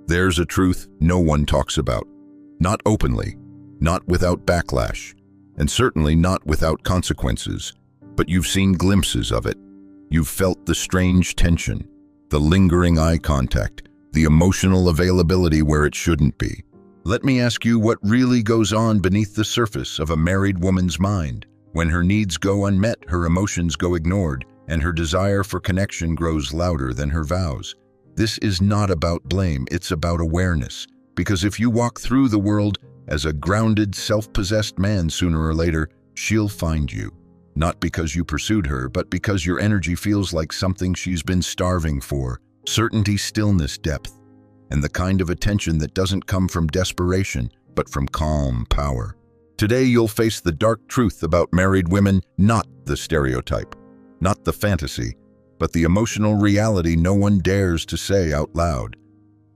There's a truth no one talks about. Not openly, not without backlash, and certainly not without consequences. But you've seen glimpses of it. You've felt the strange tension, the lingering eye contact, the emotional availability where it shouldn't be. Let me ask you what really goes on beneath the surface of a married woman's mind. When her needs go unmet, her emotions go ignored, and her desire for connection grows louder than her vows. This is not about blame, it's about awareness. Because if you walk through the world as a grounded, self-possessed man, sooner or later, she'll find you. Not because you pursued her, but because your energy feels like something she's been starving for. Certainty, stillness, depth, and the kind of attention that doesn't come from desperation, but from calm power. Today you'll face the dark truth about married women, not the stereotype, not the fantasy, but the emotional reality no one dares to say out loud.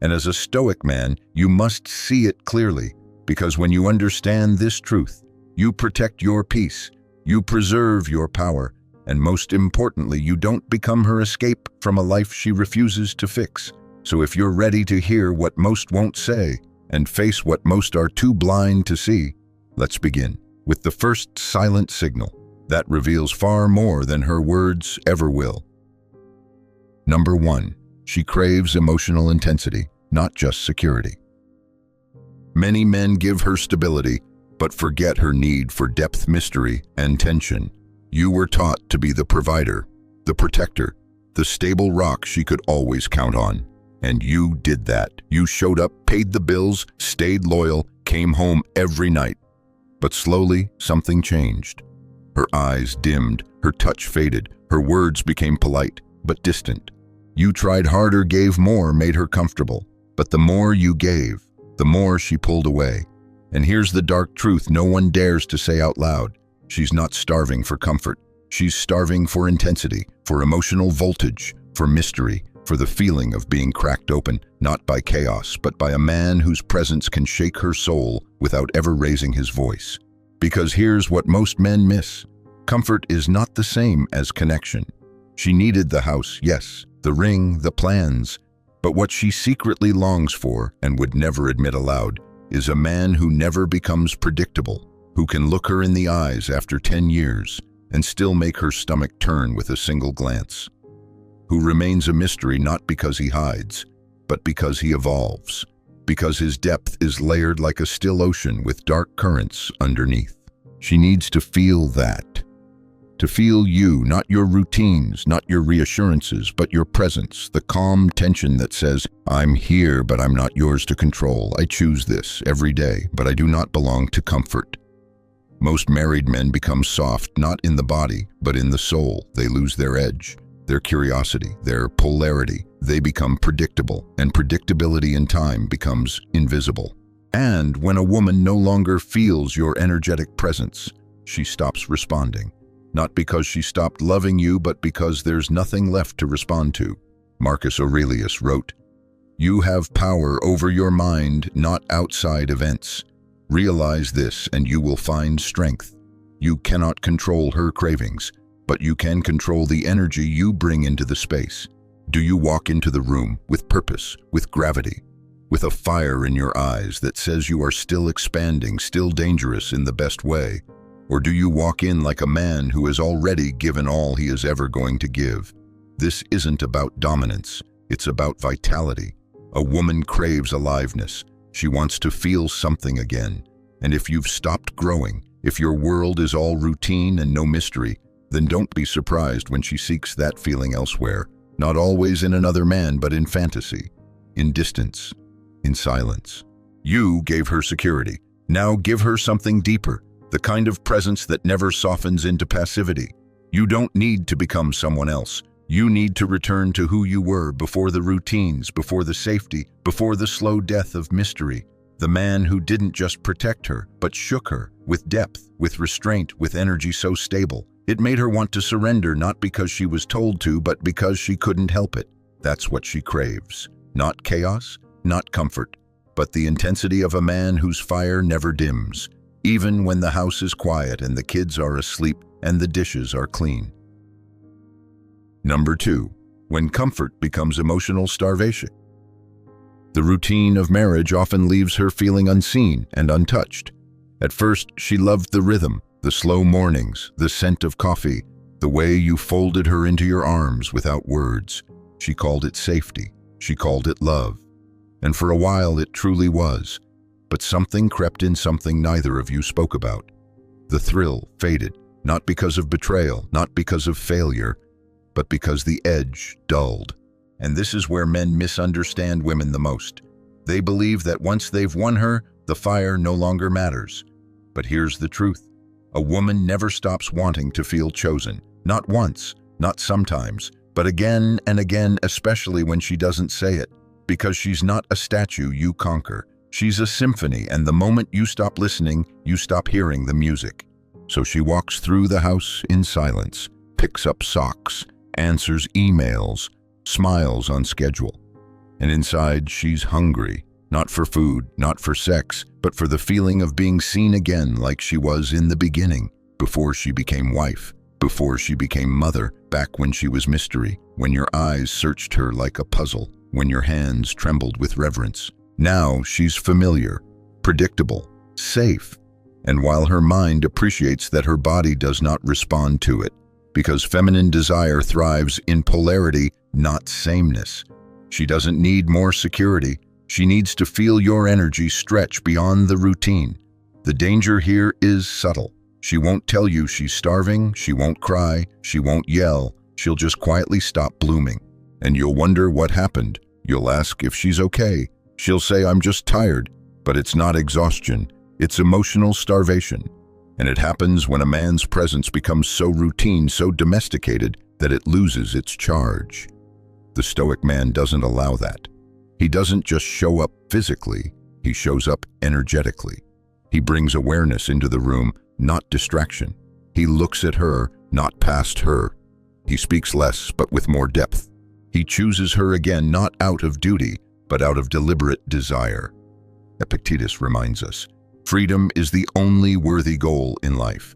And as a Stoic man, you must see it clearly, because when you understand this truth, you protect your peace, you preserve your power, and most importantly, you don't become her escape from a life she refuses to fix. So if you're ready to hear what most won't say and face what most are too blind to see, let's begin with the first silent signal that reveals far more than her words ever will. Number 1, she craves emotional intensity, not just security. Many men give her stability, but forget her need for depth, mystery, and tension. You were taught to be the provider, the protector, the stable rock she could always count on. And you did that. You showed up, paid the bills, stayed loyal, came home every night. But slowly, something changed. Her eyes dimmed, her touch faded, her words became polite, but distant. You tried harder, gave more, made her comfortable. But the more you gave, the more she pulled away. And here's the dark truth no one dares to say out loud. She's not starving for comfort. She's starving for intensity, for emotional voltage, for mystery, for the feeling of being cracked open, not by chaos, but by a man whose presence can shake her soul without ever raising his voice. Because here's what most men miss. Comfort is not the same as connection. She needed the house, yes, the ring, the plans, but what she secretly longs for, and would never admit aloud, is a man who never becomes predictable, who can look her in the eyes after 10 years and still make her stomach turn with a single glance, who remains a mystery not because he hides, but because he evolves, because his depth is layered like a still ocean with dark currents underneath. She needs to feel that. To feel you, not your routines, not your reassurances, but your presence, the calm tension that says, I'm here, but I'm not yours to control. I choose this every day, but I do not belong to comfort. Most married men become soft, not in the body, but in the soul. They lose their edge, their curiosity, their polarity. They become predictable, and predictability in time becomes invisible. And when a woman no longer feels your energetic presence, she stops responding. Not because she stopped loving you, but because there's nothing left to respond to. Marcus Aurelius wrote, "You have power over your mind, not outside events. Realize this and you will find strength. You cannot control her cravings, but you can control the energy you bring into the space. Do you walk into the room with purpose, with gravity, with a fire in your eyes that says you are still expanding, still dangerous in the best way? Or do you walk in like a man who has already given all he is ever going to give? This isn't about dominance, it's about vitality. A woman craves aliveness. She wants to feel something again. And if you've stopped growing, if your world is all routine and no mystery, then don't be surprised when she seeks that feeling elsewhere. Not always in another man, but in fantasy, in distance, in silence. You gave her security. Now give her something deeper. The kind of presence that never softens into passivity. You don't need to become someone else. You need to return to who you were before the routines, before the safety, before the slow death of mystery. The man who didn't just protect her, but shook her with depth, with restraint, with energy so stable. It made her want to surrender, not because she was told to, but because she couldn't help it. That's what she craves. Not chaos, not comfort, but the intensity of a man whose fire never dims. Even when the house is quiet and the kids are asleep and the dishes are clean. Number 2, when comfort becomes emotional starvation. The routine of marriage often leaves her feeling unseen and untouched. At first, she loved the rhythm, the slow mornings, the scent of coffee, the way you folded her into your arms without words. She called it safety. She called it love. And for a while it truly was. But something crept in, something neither of you spoke about. The thrill faded, not because of betrayal, not because of failure, but because the edge dulled. And this is where men misunderstand women the most. They believe that once they've won her, the fire no longer matters. But here's the truth. A woman never stops wanting to feel chosen. Not once, not sometimes, but again and again, especially when she doesn't say it. Because she's not a statue you conquer. She's a symphony, and the moment you stop listening, you stop hearing the music. So she walks through the house in silence, picks up socks, answers emails, smiles on schedule. And inside, she's hungry, not for food, not for sex, but for the feeling of being seen again like she was in the beginning, before she became wife, before she became mother, back when she was mystery, when your eyes searched her like a puzzle, when your hands trembled with reverence. Now she's familiar, predictable, safe, and while her mind appreciates that her body does not respond to it, because feminine desire thrives in polarity, not sameness. She doesn't need more security. She needs to feel your energy stretch beyond the routine. The danger here is subtle. She won't tell you she's starving, she won't cry, she won't yell, she'll just quietly stop blooming. And you'll wonder what happened. You'll ask if she's okay. She'll say, "I'm just tired." But it's not exhaustion, it's emotional starvation. And it happens when a man's presence becomes so routine, so domesticated, that it loses its charge. The Stoic man doesn't allow that. He doesn't just show up physically, he shows up energetically. He brings awareness into the room, not distraction. He looks at her, not past her. He speaks less, but with more depth. He chooses her again, not out of duty, but out of deliberate desire. Epictetus reminds us, freedom is the only worthy goal in life.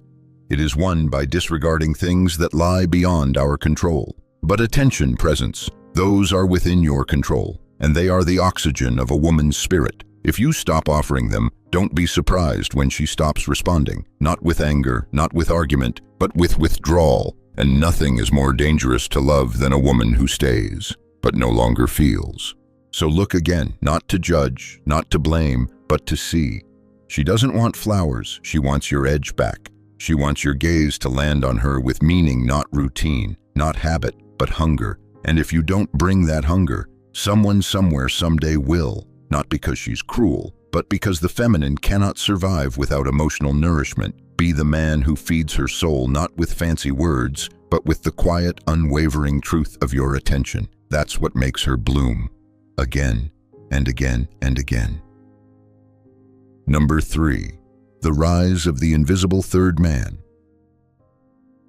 It is won by disregarding things that lie beyond our control. But attention, presence, those are within your control, and they are the oxygen of a woman's spirit. If you stop offering them, don't be surprised when she stops responding, not with anger, not with argument, but with withdrawal. And nothing is more dangerous to love than a woman who stays, but no longer feels. So look again, not to judge, not to blame, but to see. She doesn't want flowers, she wants your edge back. She wants your gaze to land on her with meaning, not routine, not habit, but hunger. And if you don't bring that hunger, someone somewhere someday will, not because she's cruel, but because the feminine cannot survive without emotional nourishment. Be the man who feeds her soul not with fancy words, but with the quiet, unwavering truth of your attention. That's what makes her bloom. Again, and again, and again. Number 3. The rise of the invisible third man.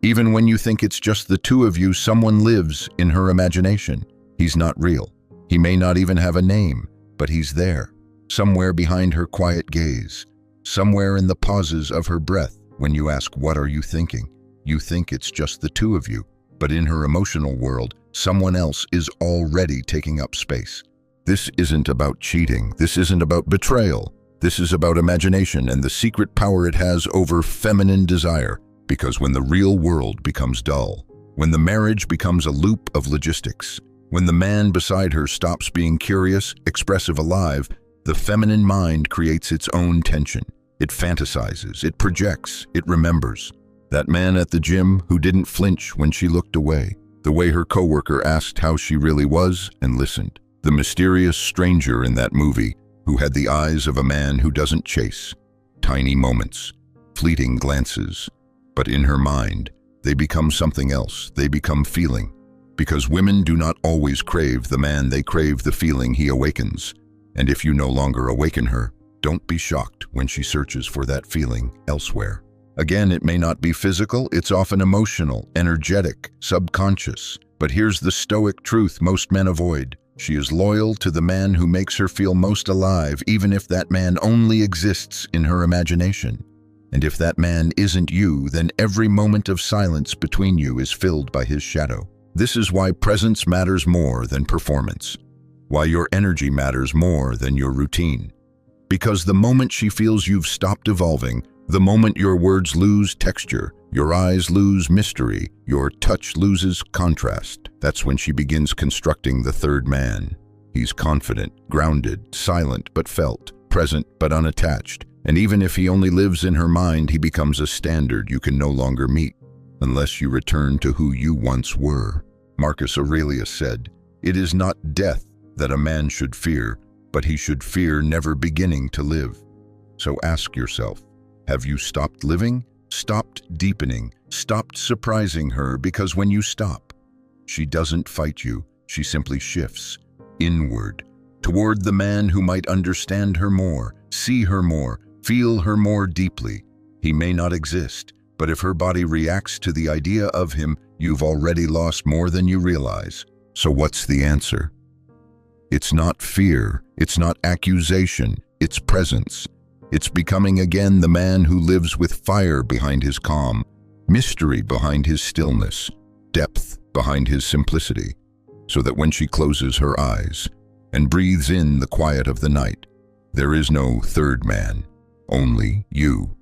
Even when you think it's just the two of you, someone lives in her imagination. He's not real. He may not even have a name, but he's there, somewhere behind her quiet gaze, somewhere in the pauses of her breath. When you ask, "What are you thinking?" you think it's just the two of you, but in her emotional world, someone else is already taking up space. This isn't about cheating. This isn't about betrayal. This is about imagination and the secret power it has over feminine desire. Because when the real world becomes dull, when the marriage becomes a loop of logistics, when the man beside her stops being curious, expressive, alive, the feminine mind creates its own tension. It fantasizes, it projects, it remembers. That man at the gym who didn't flinch when she looked away, the way her coworker asked how she really was and listened, the mysterious stranger in that movie who had the eyes of a man who doesn't chase, tiny moments, fleeting glances. But in her mind, they become something else. They become feeling. Because women do not always crave the man, they crave the feeling he awakens. And if you no longer awaken her, don't be shocked when she searches for that feeling elsewhere. Again, it may not be physical, it's often emotional, energetic, subconscious. But here's the Stoic truth most men avoid. She is loyal to the man who makes her feel most alive, even if that man only exists in her imagination. And if that man isn't you, then every moment of silence between you is filled by his shadow. This is why presence matters more than performance. why your energy matters more than your routine. Because the moment she feels you've stopped evolving, the moment your words lose texture, your eyes lose mystery, your touch loses contrast, that's when she begins constructing the third man. He's confident, grounded, silent but felt, present but unattached, and even if he only lives in her mind, he becomes a standard you can no longer meet, unless you return to who you once were. Marcus Aurelius said, "It is not death that a man should fear, but he should fear never beginning to live." So ask yourself, have you stopped living, stopped deepening, stopped surprising her? Because when you stop, she doesn't fight you, she simply shifts inward, toward the man who might understand her more, see her more, feel her more deeply. He may not exist, but if her body reacts to the idea of him, you've already lost more than you realize. So what's the answer? It's not fear, it's not accusation, it's presence. It's becoming again the man who lives with fire behind his calm, mystery behind his stillness, depth behind his simplicity, so that when she closes her eyes and breathes in the quiet of the night, there is no third man, only you.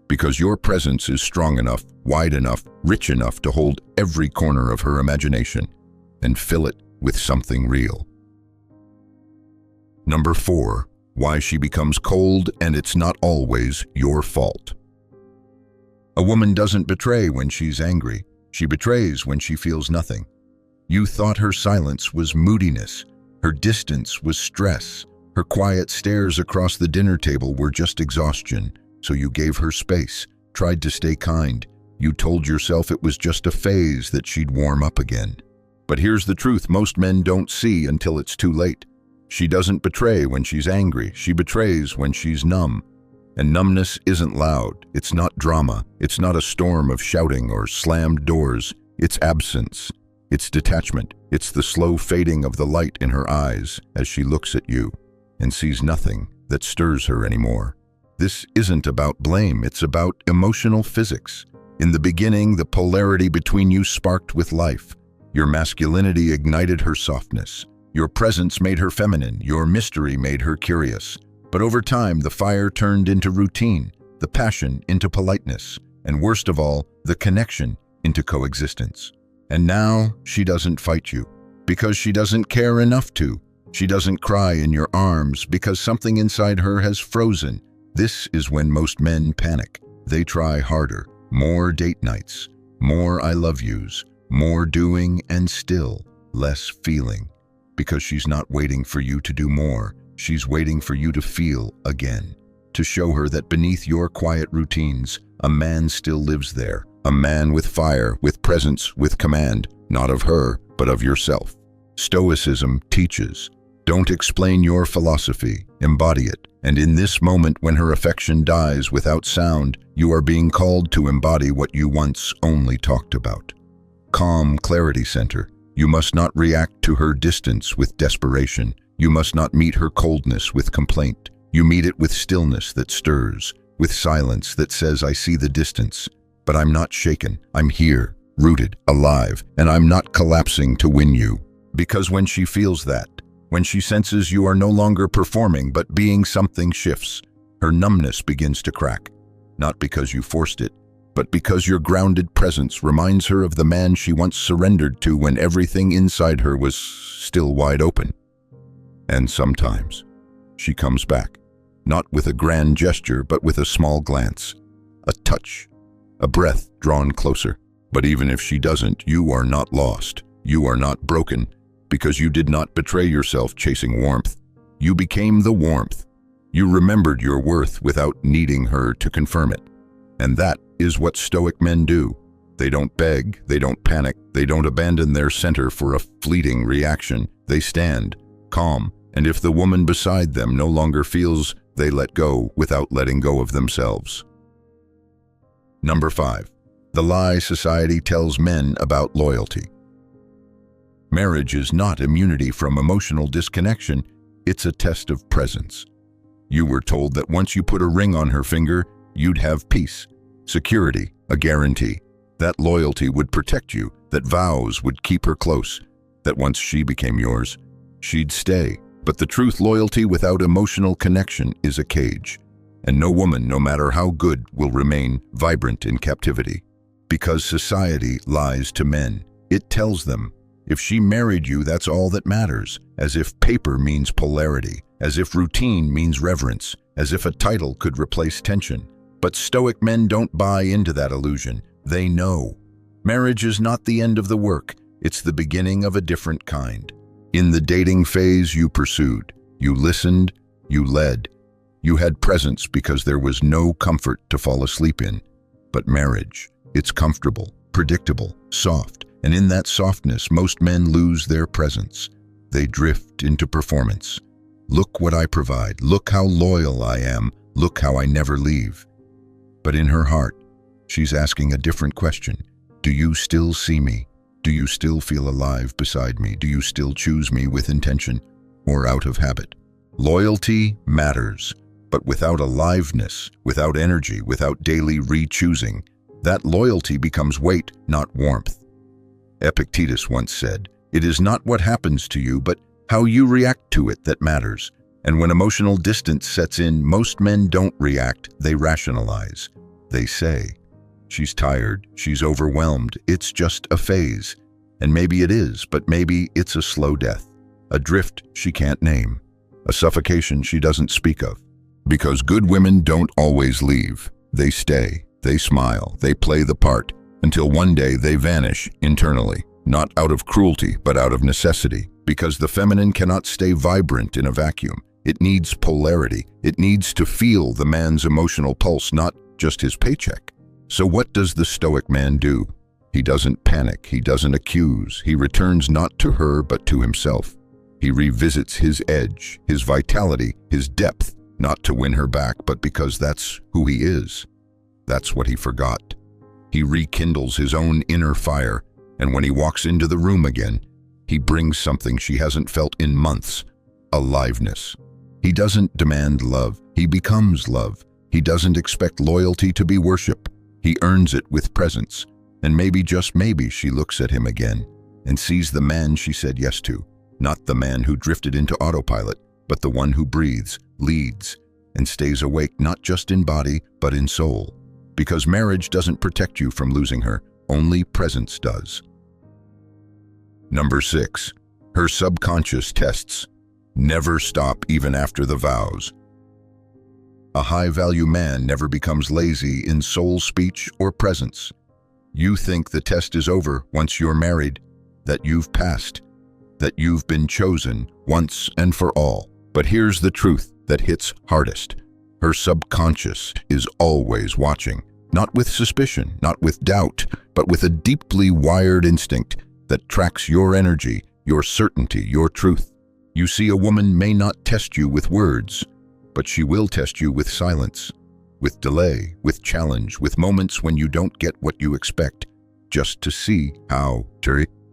Because your presence is strong enough, wide enough, rich enough to hold every corner of her imagination and fill it with something real. Number 4, why she becomes cold, and it's not always your fault. A woman doesn't betray when she's angry. She betrays when she feels nothing. You thought her silence was moodiness, her distance was stress, her quiet stares across the dinner table were just exhaustion, so you gave her space, tried to stay kind. You told yourself it was just a phase, that she'd warm up again. But here's the truth most men don't see until it's too late. She doesn't betray when she's angry, she betrays when she's numb. And numbness isn't loud, it's not drama, it's not a storm of shouting or slammed doors, it's absence, it's detachment, it's the slow fading of the light in her eyes as she looks at you and sees nothing that stirs her anymore. This isn't about blame, it's about emotional physics. In the beginning, the polarity between you sparked with life. Your masculinity ignited her softness. Your presence made her feminine, your mystery made her curious. But over time, the fire turned into routine, the passion into politeness, and worst of all, the connection into coexistence. And now, she doesn't fight you, because she doesn't care enough to. She doesn't cry in your arms, because something inside her has frozen. This is when most men panic. They try harder, more date nights, more I love yous, more doing and still, less feeling. Because she's not waiting for you to do more, she's waiting for you to feel again. To show her that beneath your quiet routines, a man still lives there. A man with fire, with presence, with command, not of her, but of yourself. Stoicism teaches, don't explain your philosophy, embody it. And in this moment when her affection dies without sound, you are being called to embody what you once only talked about. Calm clarity center. You must not react to her distance with desperation. You must not meet her coldness with complaint. You meet it with stillness that stirs, with silence that says, I see the distance, but I'm not shaken. I'm here, rooted, alive, and I'm not collapsing to win you. Because when she feels that, when she senses you are no longer performing but being, something shifts. Her numbness begins to crack, not because you forced it, but because your grounded presence reminds her of the man she once surrendered to when everything inside her was still wide open. And sometimes she comes back, not with a grand gesture, but with a small glance, a touch, a breath drawn closer. But even if she doesn't, you are not lost. You are not broken, because you did not betray yourself chasing warmth. You became the warmth. You remembered your worth without needing her to confirm it. And that is what Stoic men do. They don't beg, they don't panic, they don't abandon their center for a fleeting reaction. They stand, calm, and if the woman beside them no longer feels, they let go without letting go of themselves. Number 5. The lie society tells men about loyalty. Marriage is not immunity from emotional disconnection, it's a test of presence. You were told that once you put a ring on her finger, you'd have peace, security, a guarantee. That loyalty would protect you, that vows would keep her close, that once she became yours, she'd stay. But the truth, loyalty without emotional connection is a cage. And no woman, no matter how good, will remain vibrant in captivity. Because society lies to men. It tells them, if she married you, that's all that matters. As if paper means polarity. As if routine means reverence. As if a title could replace tension. But Stoic men don't buy into that illusion. They know. Marriage is not the end of the work. It's the beginning of a different kind. In the dating phase, you pursued. You listened. You led. You had presence because there was no comfort to fall asleep in. But marriage, it's comfortable, predictable, soft. And in that softness, most men lose their presence. They drift into performance. Look what I provide. Look how loyal I am. Look how I never leave. But in her heart, she's asking a different question. Do you still see me? Do you still feel alive beside me? Do you still choose me with intention or out of habit? Loyalty matters, but without aliveness, without energy, without daily re-choosing, that loyalty becomes weight, not warmth. Epictetus once said, "It is not what happens to you, but how you react to it that matters." And when emotional distance sets in, most men don't react, they rationalize. They say, she's tired, she's overwhelmed, it's just a phase. And maybe it is, but maybe it's a slow death, a drift she can't name, a suffocation she doesn't speak of. Because good women don't always leave. They stay, they smile, they play the part, until one day they vanish internally, not out of cruelty, but out of necessity. Because the feminine cannot stay vibrant in a vacuum. It needs polarity. It needs to feel the man's emotional pulse, not just his paycheck. So what does the Stoic man do? He doesn't panic. He doesn't accuse. He returns not to her, but to himself. He revisits his edge, his vitality, his depth, not to win her back, but because that's who he is. That's what he forgot. He rekindles his own inner fire, and when he walks into the room again, he brings something she hasn't felt in months, aliveness. He doesn't demand love, he becomes love. He doesn't expect loyalty to be worship. He earns it with presence. And maybe, just maybe, she looks at him again and sees the man she said yes to. Not the man who drifted into autopilot, but the one who breathes, leads, and stays awake not just in body, but in soul. Because marriage doesn't protect you from losing her, only presence does. Number 6. Her subconscious tests. Never stop even after the vows. A high-value man never becomes lazy in soul speech or presence. You think the test is over once you're married, that you've passed, that you've been chosen once and for all. But here's the truth that hits hardest. Her subconscious is always watching, not with suspicion, not with doubt, but with a deeply wired instinct that tracks your energy, your certainty, your truth. You see, a woman may not test you with words, but she will test you with silence, with delay, with challenge, with moments when you don't get what you expect, just to see how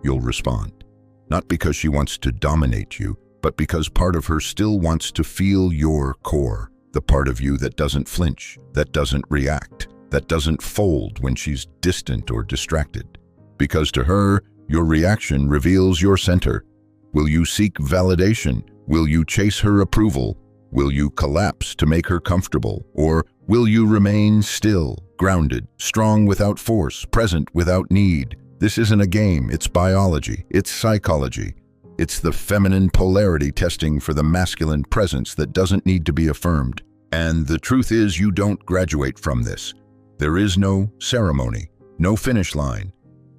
you'll respond. Not because she wants to dominate you, but because part of her still wants to feel your core, the part of you that doesn't flinch, that doesn't react, that doesn't fold when she's distant or distracted. Because to her, your reaction reveals your center. Will you seek validation? Will you chase her approval? Will you collapse to make her comfortable? Or will you remain still, grounded, strong without force, present without need? This isn't a game, it's biology, it's psychology. It's the feminine polarity testing for the masculine presence that doesn't need to be affirmed. And the truth is, you don't graduate from this. There is no ceremony, no finish line.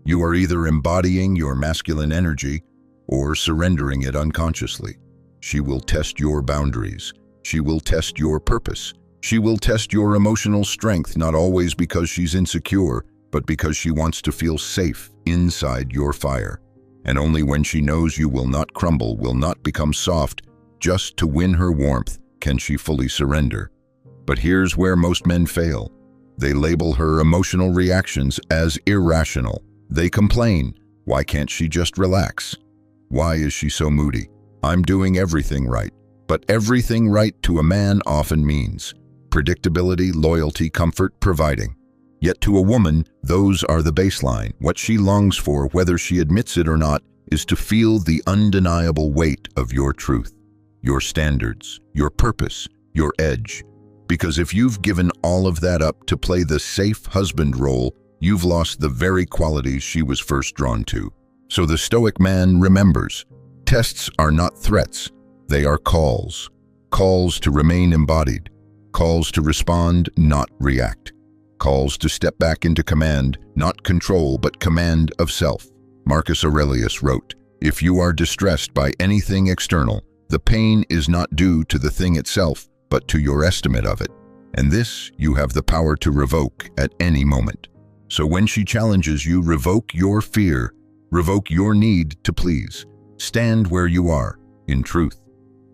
You are either embodying your masculine energy or surrendering it unconsciously. She will test your boundaries. She will test your purpose. She will test your emotional strength, not always because she's insecure, but because she wants to feel safe inside your fire. And only when she knows you will not crumble, will not become soft, just to win her warmth, can she fully surrender. But here's where most men fail. They label her emotional reactions as irrational. They complain, why can't she just relax? Why is she so moody? I'm doing everything right. But everything right to a man often means predictability, loyalty, comfort, providing. Yet to a woman, those are the baseline. What she longs for, whether she admits it or not, is to feel the undeniable weight of your truth, your standards, your purpose, your edge. Because if you've given all of that up to play the safe husband role, you've lost the very qualities she was first drawn to. So the Stoic man remembers, tests are not threats, they are calls. Calls to remain embodied, calls to respond, not react. Calls to step back into command, not control, but command of self. Marcus Aurelius wrote, "If you are distressed by anything external, the pain is not due to the thing itself, but to your estimate of it. And this you have the power to revoke at any moment." So when she challenges you, revoke your fear, revoke your need to please. Stand where you are, in truth,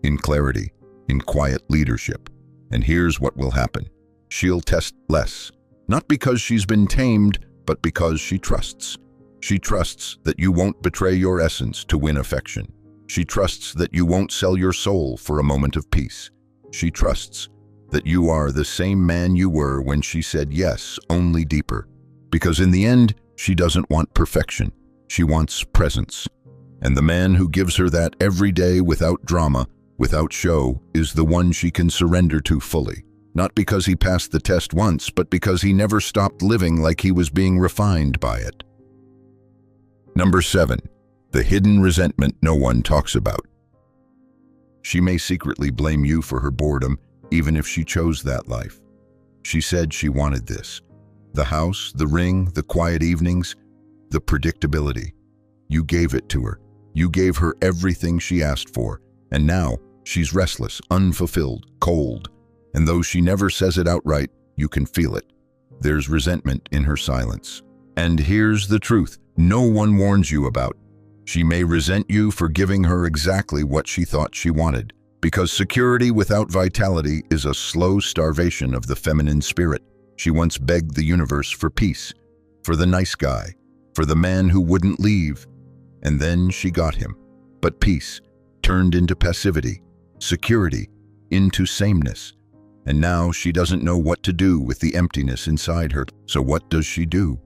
in clarity, in quiet leadership. And here's what will happen. She'll test less, not because she's been tamed, but because she trusts. She trusts that you won't betray your essence to win affection. She trusts that you won't sell your soul for a moment of peace. She trusts that you are the same man you were when she said yes, only deeper. Because in the end, she doesn't want perfection. She wants presence. And the man who gives her that every day without drama, without show, is the one she can surrender to fully. Not because he passed the test once, but because he never stopped living like he was being refined by it. Number 7, the hidden resentment no one talks about. She may secretly blame you for her boredom, even if she chose that life. She said she wanted this. The house, the ring, the quiet evenings, the predictability. You gave it to her. You gave her everything she asked for, and now she's restless, unfulfilled, cold. And though she never says it outright, you can feel it. There's resentment in her silence. And here's the truth no one warns you about. She may resent you for giving her exactly what she thought she wanted, because security without vitality is a slow starvation of the feminine spirit. She once begged the universe for peace, for the nice guy, for the man who wouldn't leave. And then she got him. But peace turned into passivity, security into sameness. And now she doesn't know what to do with the emptiness inside her. So what does she do?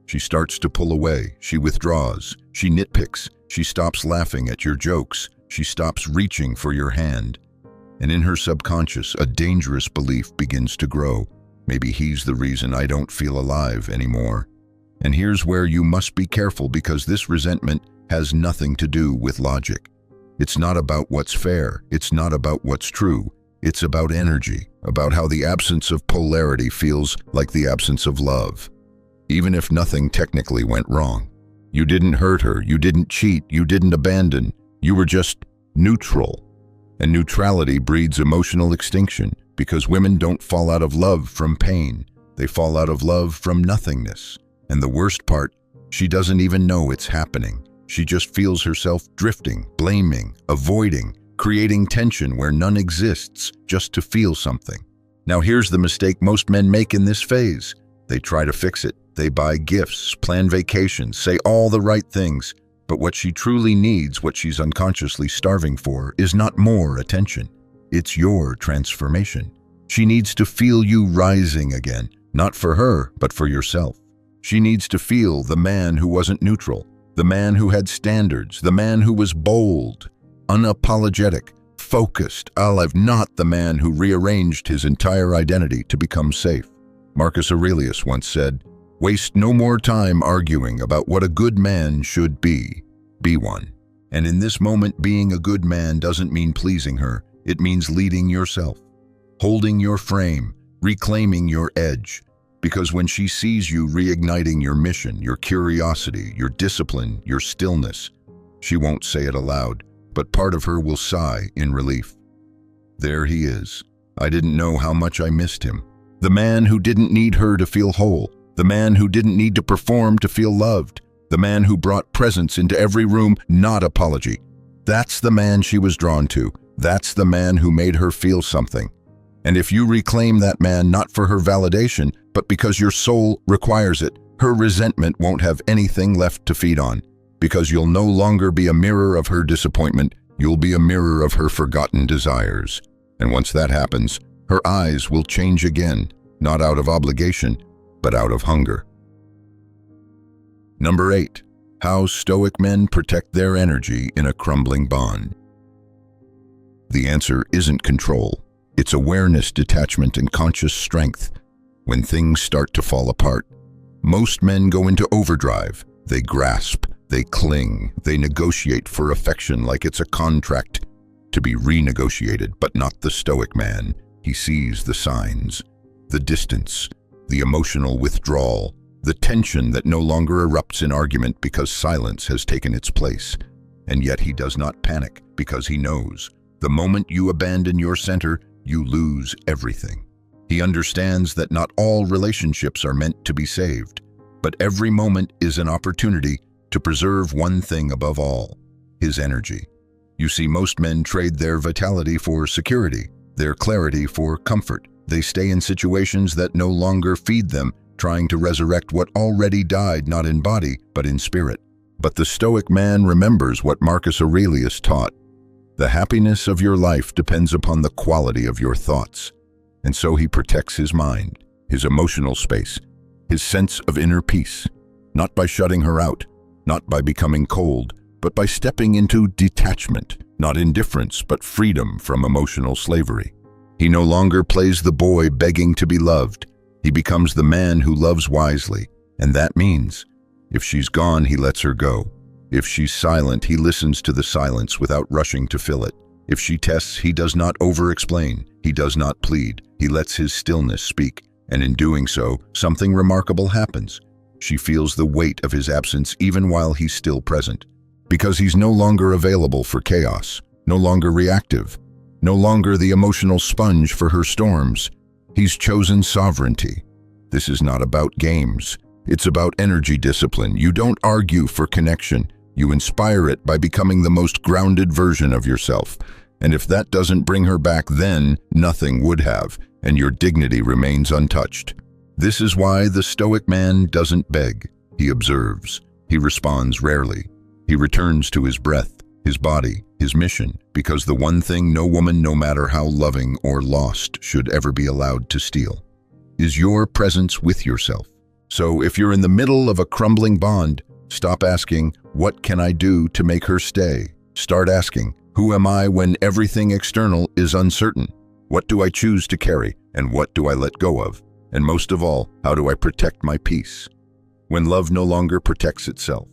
She starts to pull away. She withdraws. She nitpicks. She stops laughing at your jokes. She stops reaching for your hand. And in her subconscious, a dangerous belief begins to grow. Maybe he's the reason I don't feel alive anymore. And here's where you must be careful, because this resentment has nothing to do with logic. It's not about what's fair. It's not about what's true. It's about energy, about how the absence of polarity feels like the absence of love. Even if nothing technically went wrong. You didn't hurt her, you didn't cheat, you didn't abandon. You were just neutral. And neutrality breeds emotional extinction, because women don't fall out of love from pain. They fall out of love from nothingness. And the worst part, she doesn't even know it's happening. She just feels herself drifting, blaming, avoiding, creating tension where none exists just to feel something. Now here's the mistake most men make in this phase. They try to fix it. They buy gifts, plan vacations, say all the right things. But what she truly needs, what she's unconsciously starving for, is not more attention. It's your transformation. She needs to feel you rising again, not for her, but for yourself. She needs to feel the man who wasn't neutral, the man who had standards, the man who was bold, unapologetic, focused, alive, not the man who rearranged his entire identity to become safe. Marcus Aurelius once said, "Waste no more time arguing about what a good man should be. Be one." And in this moment, being a good man doesn't mean pleasing her. It means leading yourself, holding your frame, reclaiming your edge. Because when she sees you reigniting your mission, your curiosity, your discipline, your stillness, she won't say it aloud, but part of her will sigh in relief. There he is. I didn't know how much I missed him. The man who didn't need her to feel whole. The man who didn't need to perform to feel loved. The man who brought presence into every room, not apology. That's the man she was drawn to. That's the man who made her feel something. And if you reclaim that man not for her validation, but because your soul requires it, her resentment won't have anything left to feed on. Because you'll no longer be a mirror of her disappointment, you'll be a mirror of her forgotten desires. And once that happens, her eyes will change again, not out of obligation, but out of hunger. Number 8, How Stoic men protect their energy in a crumbling bond. The answer isn't control. It's awareness, detachment, and conscious strength. When things start to fall apart, most men go into overdrive. They grasp, they cling, they negotiate for affection like it's a contract to be renegotiated, but not the Stoic man. He sees the signs, the distance, the emotional withdrawal, the tension that no longer erupts in argument because silence has taken its place. And yet he does not panic because he knows the moment you abandon your center, you lose everything. He understands that not all relationships are meant to be saved, but every moment is an opportunity to preserve one thing above all: his energy. You see, most men trade their vitality for security, their clarity for comfort. They stay in situations that no longer feed them, trying to resurrect what already died, not in body, but in spirit. But the Stoic man remembers what Marcus Aurelius taught. The happiness of your life depends upon the quality of your thoughts. And so he protects his mind, his emotional space, his sense of inner peace, not by shutting her out, not by becoming cold, but by stepping into detachment, not indifference, but freedom from emotional slavery. He no longer plays the boy begging to be loved. He becomes the man who loves wisely, and that means, if she's gone, he lets her go. If she's silent, he listens to the silence without rushing to fill it. If she tests, he does not over-explain. He does not plead. He lets his stillness speak, and in doing so, something remarkable happens. She feels the weight of his absence even while he's still present, because he's no longer available for chaos, no longer reactive, no longer the emotional sponge for her storms. He's chosen sovereignty. This is not about games. It's about energy discipline. You don't argue for connection. You inspire it by becoming the most grounded version of yourself. And if that doesn't bring her back, then nothing would have, and your dignity remains untouched. This is why the Stoic man doesn't beg. He observes. He responds rarely. He returns to his breath, his body, his mission, because the one thing no woman, no matter how loving or lost, should ever be allowed to steal is your presence with yourself. So if you're in the middle of a crumbling bond, stop asking, "What can I do to make her stay?" Start asking, "Who am I when everything external is uncertain? What do I choose to carry, and what do I let go of? And most of all, how do I protect my peace?" When love no longer protects itself,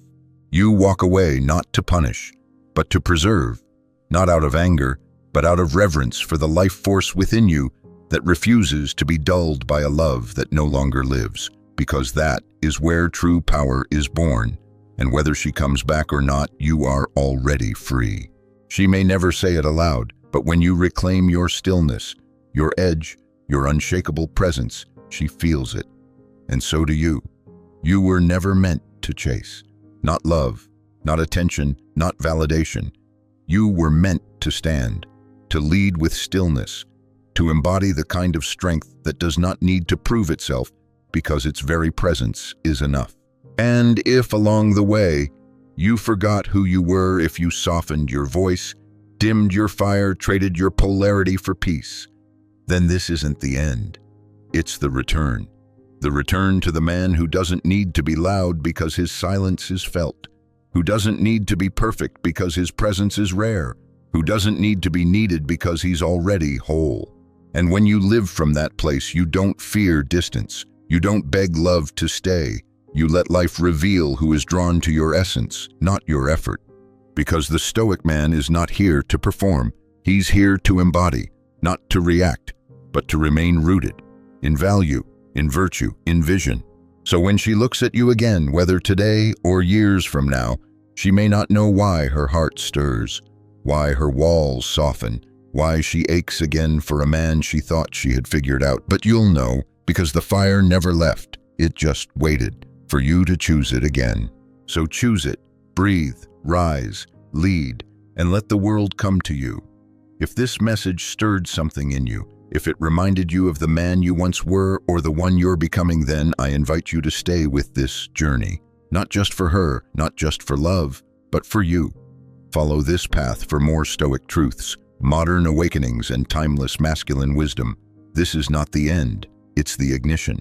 you walk away not to punish, but to preserve, not out of anger, but out of reverence for the life force within you that refuses to be dulled by a love that no longer lives, because that is where true power is born. And whether she comes back or not, you are already free. She may never say it aloud, but when you reclaim your stillness, your edge, your unshakable presence, she feels it. And so do you. You were never meant to chase. Not love, not attention, not validation. You were meant to stand, to lead with stillness, to embody the kind of strength that does not need to prove itself because its very presence is enough. And if along the way you forgot who you were, if you softened your voice, dimmed your fire, traded your polarity for peace, then this isn't the end. It's the return. The return to the man who doesn't need to be loud because his silence is felt, who doesn't need to be perfect because his presence is rare, who doesn't need to be needed because he's already whole. And when you live from that place, you don't fear distance. You don't beg love to stay. You let life reveal who is drawn to your essence, not your effort. Because the Stoic man is not here to perform. He's here to embody, not to react, but to remain rooted in value, in virtue, in vision. So when she looks at you again, whether today or years from now, she may not know why her heart stirs, why her walls soften, why she aches again for a man she thought she had figured out. But you'll know, because the fire never left. It just waited for you to choose it again. So choose it, breathe, rise, lead, and let the world come to you. If this message stirred something in you, if it reminded you of the man you once were or the one you're becoming, then I invite you to stay with this journey. Not just for her, not just for love, but for you. Follow this path for more Stoic truths, modern awakenings, and timeless masculine wisdom. This is not the end, it's the ignition.